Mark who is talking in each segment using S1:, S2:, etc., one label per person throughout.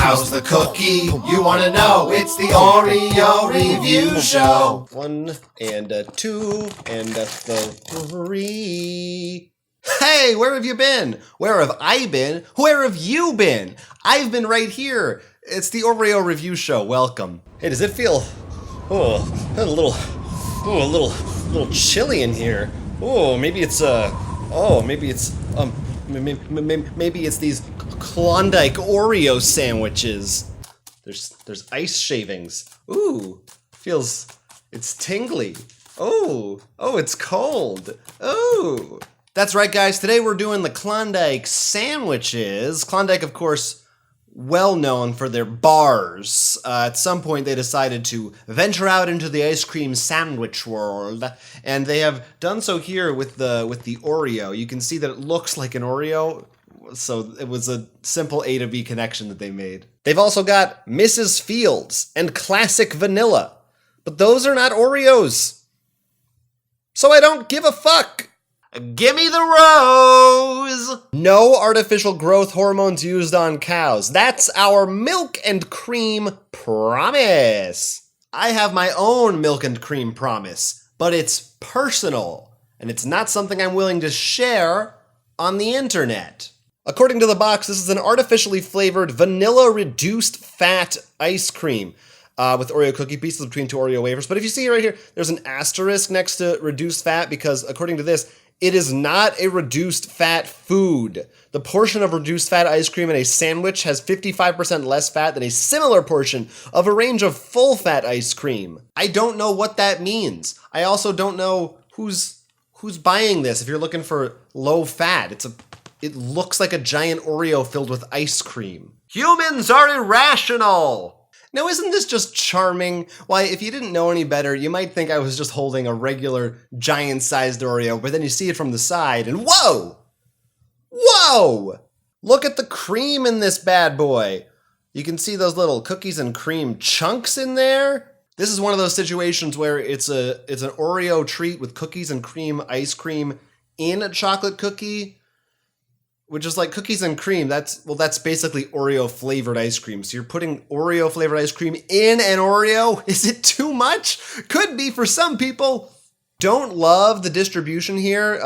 S1: How's the cookie? You wanna know? It's the Oreo Review Show.
S2: 1 and 2 and 3. Hey, where have you been? Where have I been? Where have you been? I've been right here. It's the Oreo Review Show. Welcome. Hey, does it feel a little chilly in here? Maybe it's these Klondike Oreo sandwiches. There's ice shavings. It's tingly. It's cold. That's right, guys. Today we're doing the Klondike sandwiches. Klondike, of course, well known for their bars. At some point, they decided to venture out into the ice cream sandwich world, and they have done so here with the Oreo. You can see that it looks like an Oreo, so it was a simple A to B connection that they made. They've also got Mrs. Fields and Classic Vanilla, but those are not Oreos. So I don't give a fuck. Gimme the rose! No artificial growth hormones used on cows. That's our milk and cream promise. I have my own milk and cream promise, but it's personal, and it's not something I'm willing to share on the internet. According to the box, this is an artificially flavored vanilla reduced fat ice cream with Oreo cookie pieces between 2 Oreo wafers. But if you see right here, there's an asterisk next to reduced fat because according to this, it is not a reduced fat food. The portion of reduced fat ice cream in a sandwich has 55% less fat than a similar portion of a range of full fat ice cream. I don't know what that means. I also don't know who's buying this. If you're looking for low fat, it looks like a giant Oreo filled with ice cream. Humans are irrational! Now, isn't this just charming? Why, if you didn't know any better, you might think I was just holding a regular giant-sized Oreo, but then you see it from the side, and whoa! Whoa! Look at the cream in this bad boy. You can see those little cookies and cream chunks in there. This is one of those situations where it's an Oreo treat with cookies and cream ice cream in a chocolate cookie, which is like cookies and cream. That's basically Oreo flavored ice cream. So you're putting Oreo flavored ice cream in an Oreo? Is it too much? Could be for some people. Don't love the distribution here.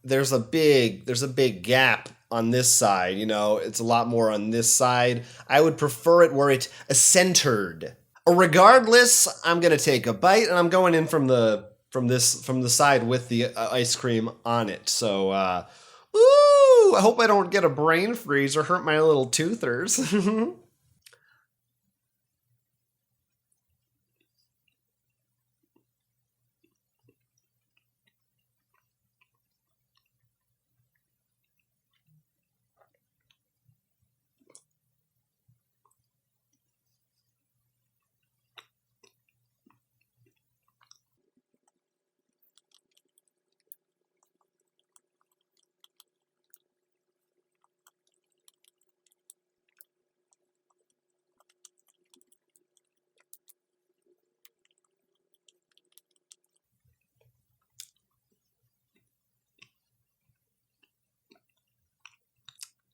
S2: There's a big gap on this side. You know, it's a lot more on this side. I would prefer it where it's centered. Regardless, I'm gonna take a bite, and I'm going in from the side with the ice cream on it. So, I hope I don't get a brain freeze or hurt my little toothers.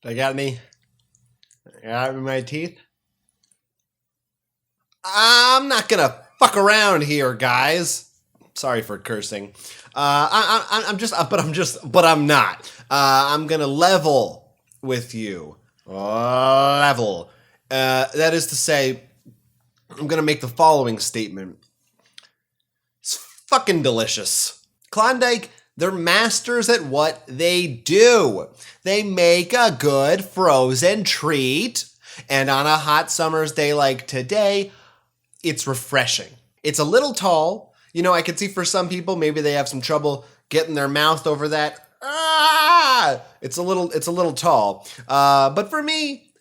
S2: I got any? Got it in my teeth? I'm not gonna fuck around here, guys. Sorry for cursing. I'm not. I'm gonna level with you. Level. That is to say, I'm gonna make the following statement. It's fucking delicious. Klondike, they're masters at what they do. They make a good frozen treat, and on a hot summer's day like today, it's refreshing. It's a little tall. You know, I could see for some people, maybe they have some trouble getting their mouth over that. It's a little tall. But for me,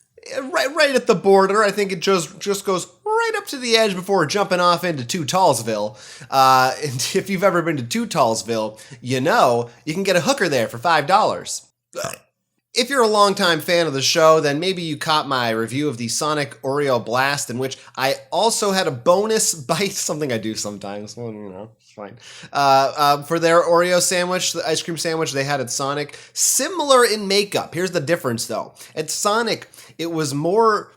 S2: right at the border, I think it just goes right up to the edge before jumping off into Two Tallsville. And if you've ever been to Two Tallsville, you know you can get a hooker there for $5. If you're a longtime fan of the show, then maybe you caught my review of the Sonic Oreo Blast, in which I also had a bonus bite, something I do sometimes, well, you know, it's fine, for their Oreo sandwich, the ice cream sandwich they had at Sonic. Similar in makeup. Here's the difference, though. At Sonic, it was more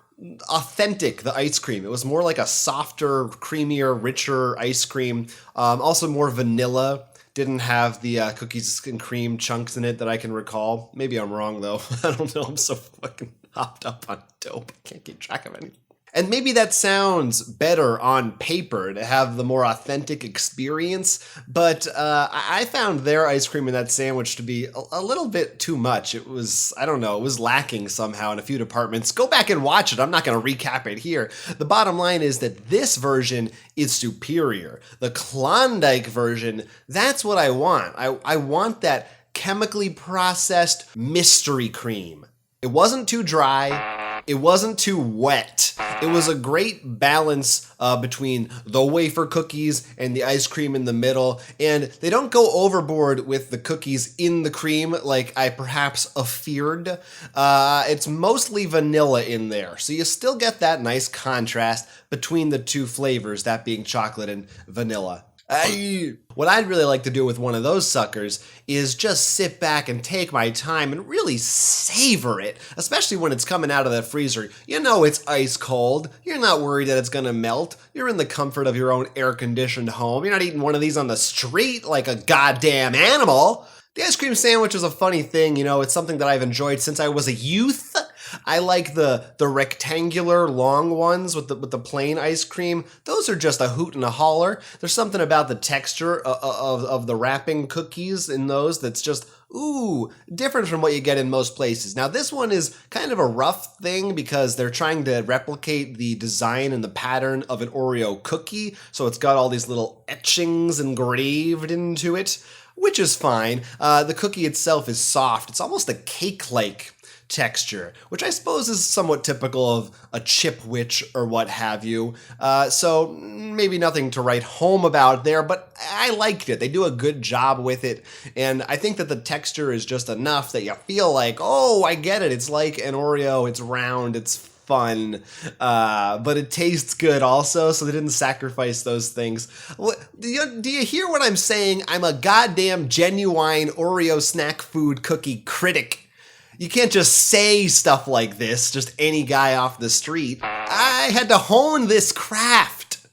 S2: authentic, the ice cream. It was more like a softer, creamier, richer ice cream. Also more vanilla. Didn't have the cookies and cream chunks in it that I can recall. Maybe I'm wrong, though. I don't know. I'm so fucking hopped up on dope. I can't keep track of anything. And maybe that sounds better on paper to have the more authentic experience, but I found their ice cream in that sandwich to be a little bit too much. It was, I don't know, it was lacking somehow in a few departments. Go back and watch it. I'm not going to recap it here. The bottom line is that this version is superior. The Klondike version, that's what I want. I want that chemically processed mystery cream. It wasn't too dry. It wasn't too wet. It was a great balance between the wafer cookies and the ice cream in the middle. And they don't go overboard with the cookies in the cream like I perhaps feared. It's mostly vanilla in there. So you still get that nice contrast between the two flavors, that being chocolate and vanilla. What I'd really like to do with one of those suckers is just sit back and take my time and really savor it, especially when it's coming out of the freezer. You know it's ice cold. You're not worried that it's gonna melt. You're in the comfort of your own air-conditioned home. You're not eating one of these on the street like a goddamn animal. The ice cream sandwich is a funny thing, you know, it's something that I've enjoyed since I was a youth. I like the rectangular long ones with the plain ice cream. Those are just a hoot and a holler. There's something about the texture of the wrapping cookies in those that's just, ooh, different from what you get in most places. Now this one is kind of a rough thing because they're trying to replicate the design and the pattern of an Oreo cookie. So it's got all these little etchings engraved into it, which is fine. The cookie itself is soft. It's almost a cake-like texture, which I suppose is somewhat typical of a chipwich or what have you. So maybe nothing to write home about there, but I liked it. They do a good job with it. And I think that the texture is just enough that you feel like, oh, I get it. It's like an Oreo. It's round. It's fun. But it tastes good also, so they didn't sacrifice those things. Do you hear what I'm saying? I'm a goddamn genuine Oreo snack food cookie critic. You can't just say stuff like this, just any guy off the street. I had to hone this craft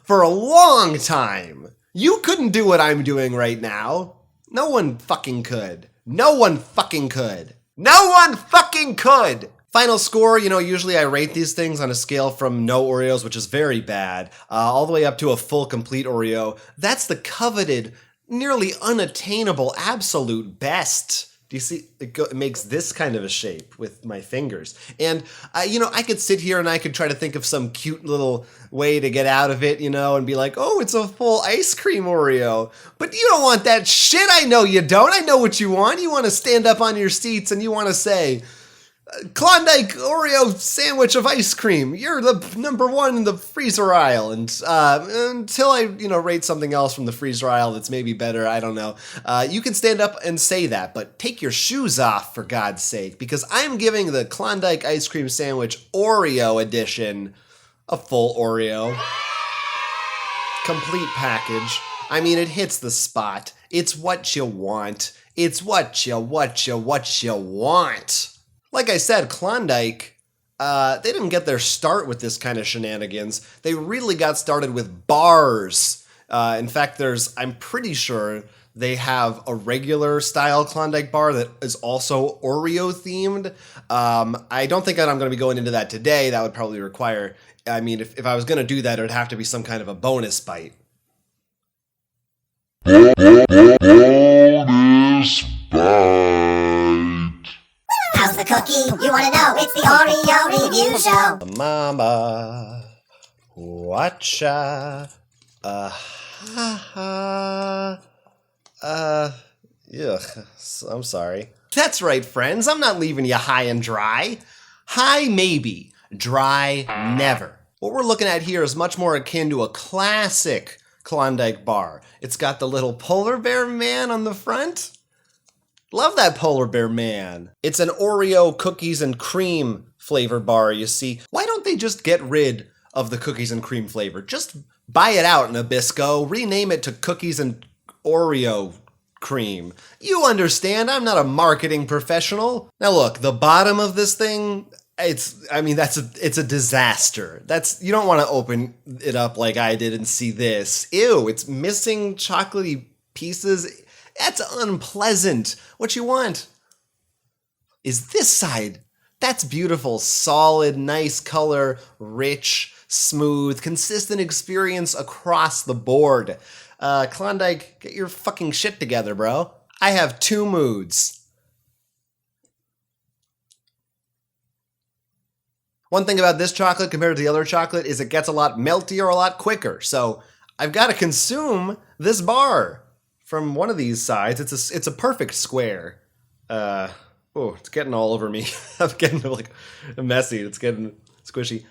S2: for a long time. You couldn't do what I'm doing right now. No one fucking could. No one fucking could. No one fucking could! Final score, you know, usually I rate these things on a scale from no Oreos, which is very bad, all the way up to a full complete Oreo. That's the coveted, nearly unattainable, absolute best. Do you see? It makes this kind of a shape with my fingers. And, you know, I could sit here and I could try to think of some cute little way to get out of it, you know, and be like, oh, it's a full ice cream Oreo. But you don't want that shit. I know you don't. I know what you want. You want to stand up on your seats and you want to say, Klondike Oreo sandwich of ice cream. You're the number one in the freezer aisle. And until I, you know, rate something else from the freezer aisle that's maybe better, I don't know. You can stand up and say that, but take your shoes off for God's sake, because I'm giving the Klondike ice cream sandwich Oreo edition a full Oreo. Complete package. I mean, it hits the spot. It's what you want. It's what you want. Like I said, Klondike, they didn't get their start with this kind of shenanigans. They really got started with bars. In fact, I'm pretty sure they have a regular style Klondike bar that is also Oreo themed. I don't think that I'm going to be going into that today. That would probably require, I mean, if I was going to do that, it would have to be some kind of a bonus bite.
S3: Bonus bite.
S4: How's the cookie? You wanna know? It's the Oreo Review Show.
S2: Mama, watcha, I'm sorry. That's right, friends. I'm not leaving you high and dry. High maybe, dry never. What we're looking at here is much more akin to a classic Klondike bar. It's got the little polar bear man on the front. Love that polar bear man. It's an Oreo cookies and cream flavor bar, you see. Why don't they just get rid of the cookies and cream flavor? Just buy it out, Nabisco. Rename it to cookies and Oreo cream. You understand, I'm not a marketing professional. Now look, the bottom of this thing, it's a disaster. You don't want to open it up like I did and see this. Ew, it's missing chocolatey pieces. That's unpleasant. What you want is this side. That's beautiful, solid, nice color, rich, smooth, consistent experience across the board. Klondike, get your fucking shit together, bro. I have 2 moods. One thing about this chocolate compared to the other chocolate is it gets a lot meltier a lot quicker. So I've got to consume this bar from one of these sides. It's a perfect square. It's getting all over me. I'm getting like messy. It's getting squishy.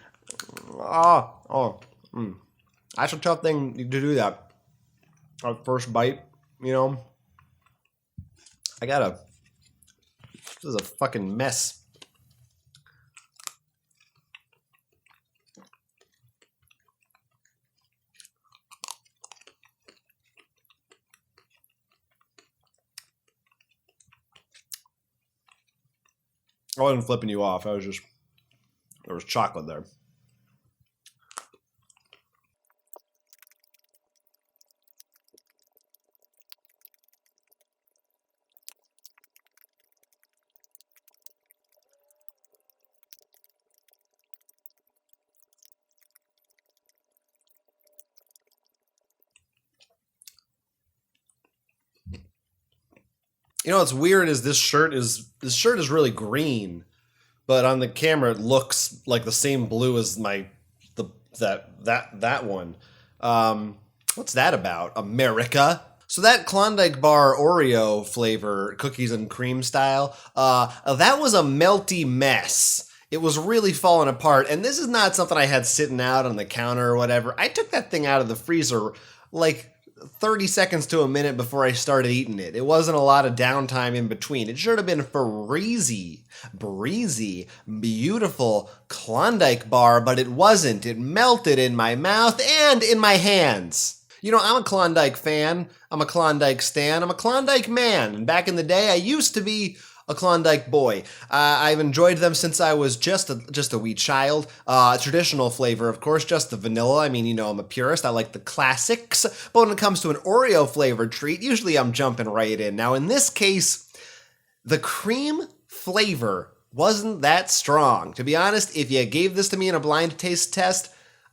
S2: That's a tough thing to do that. Our first bite, This is a fucking mess. I wasn't flipping you off. There was chocolate there. What's weird is this shirt is really green, but on the camera it looks like the same blue as that one. What's that about? America? So that Klondike bar Oreo flavor, cookies and cream style, that was a melty mess. It was really falling apart, and this is not something I had sitting out on the counter or whatever. I took that thing out of the freezer like 30 seconds to a minute before I started eating it. It wasn't a lot of downtime in between. It should have been breezy, beautiful Klondike bar, but it wasn't. It melted in my mouth and in my hands. I'm a Klondike fan. I'm a Klondike stan. I'm a Klondike man. And back in the day, I used to be a Klondike boy. I've enjoyed them since I was just a wee child. Traditional flavor, of course, just the vanilla. I'm a purist. I like the classics. But when it comes to an Oreo flavored treat, usually I'm jumping right in. Now, in this case, the cream flavor wasn't that strong. To be honest, if you gave this to me in a blind taste test,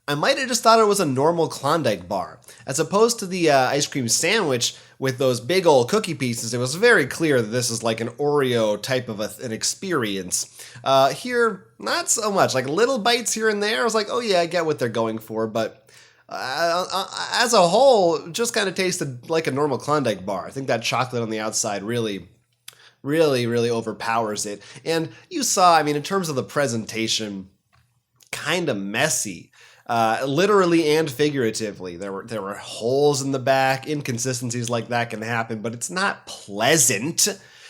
S2: I might have just thought it was a normal Klondike bar. As opposed to the ice cream sandwich with those big old cookie pieces, it was very clear that this is like an Oreo type of an experience. Here, not so much. Like little bites here and there, I was like, oh yeah, I get what they're going for, but as a whole, it just kind of tasted like a normal Klondike bar. I think that chocolate on the outside really overpowers it. And you saw, in terms of the presentation, kind of messy. Literally and figuratively. There were holes in the back, inconsistencies like that can happen, but it's not pleasant.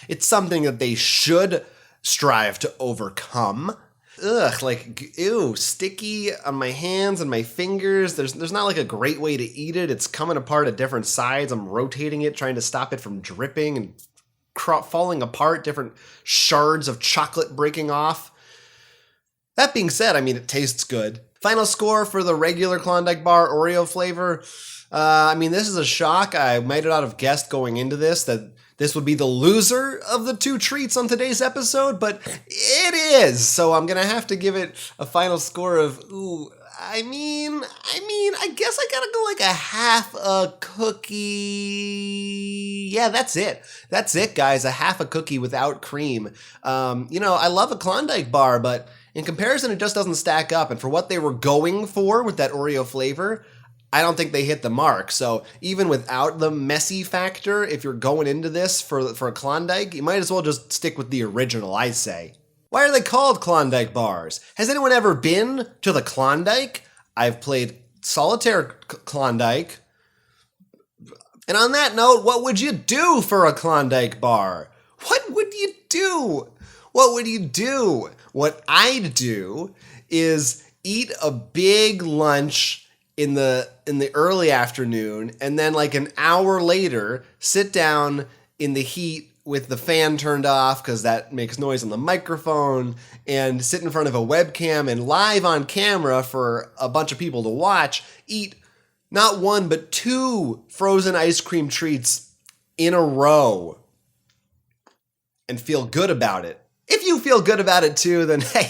S2: It's something that they should strive to overcome. Ew, sticky on my hands and my fingers. There's not like a great way to eat it. It's coming apart at different sides. I'm rotating it, trying to stop it from dripping and falling apart, different shards of chocolate breaking off. That being said, it tastes good. Final score for the regular Klondike bar Oreo flavor. This is a shock. I might not have guessed going into this that this would be the loser of the 2 treats on today's episode, but it is. So I'm gonna have to give it a final score of, I guess I gotta go like a half a cookie. Yeah, that's it. That's it, guys. A half a cookie without cream. I love a Klondike bar, but in comparison, it just doesn't stack up. And for what they were going for with that Oreo flavor, I don't think they hit the mark. So even without the messy factor, if you're going into this for a Klondike, you might as well just stick with the original, I say. Why are they called Klondike bars? Has anyone ever been to the Klondike? I've played solitaire Klondike. And on that note, what would you do for a Klondike bar? What would you do? What would you do? What I'd do is eat a big lunch in the early afternoon, and then like an hour later, sit down in the heat with the fan turned off because that makes noise on the microphone, and sit in front of a webcam and live on camera for a bunch of people to watch, eat not one but 2 frozen ice cream treats in a row and feel good about it. If you feel good about it too, then hey,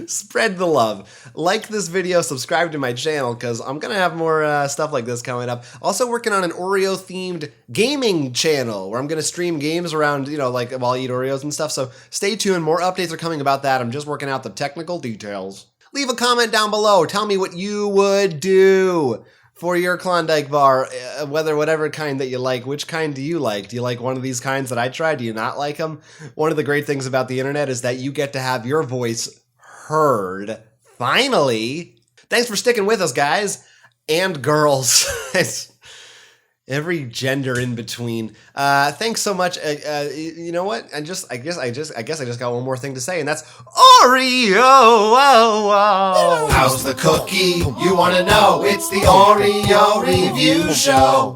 S2: spread the love. Like this video, subscribe to my channel, because I'm going to have more stuff like this coming up. Also working on an Oreo-themed gaming channel where I'm going to stream games around, like while I eat Oreos and stuff. So stay tuned. More updates are coming about that. I'm just working out the technical details. Leave a comment down below. Tell me what you would do for your Klondike bar, whatever kind that you like. Which kind do you like? Do you like one of these kinds that I tried? Do you not like them? One of the great things about the internet is that you get to have your voice heard. Finally. Thanks for sticking with us, guys and girls. Every gender in between. Thanks so much. You know what? I guess I just got one more thing to say, and that's Oreo.
S1: How's the cookie? You want to know? It's the Oreo Review Show.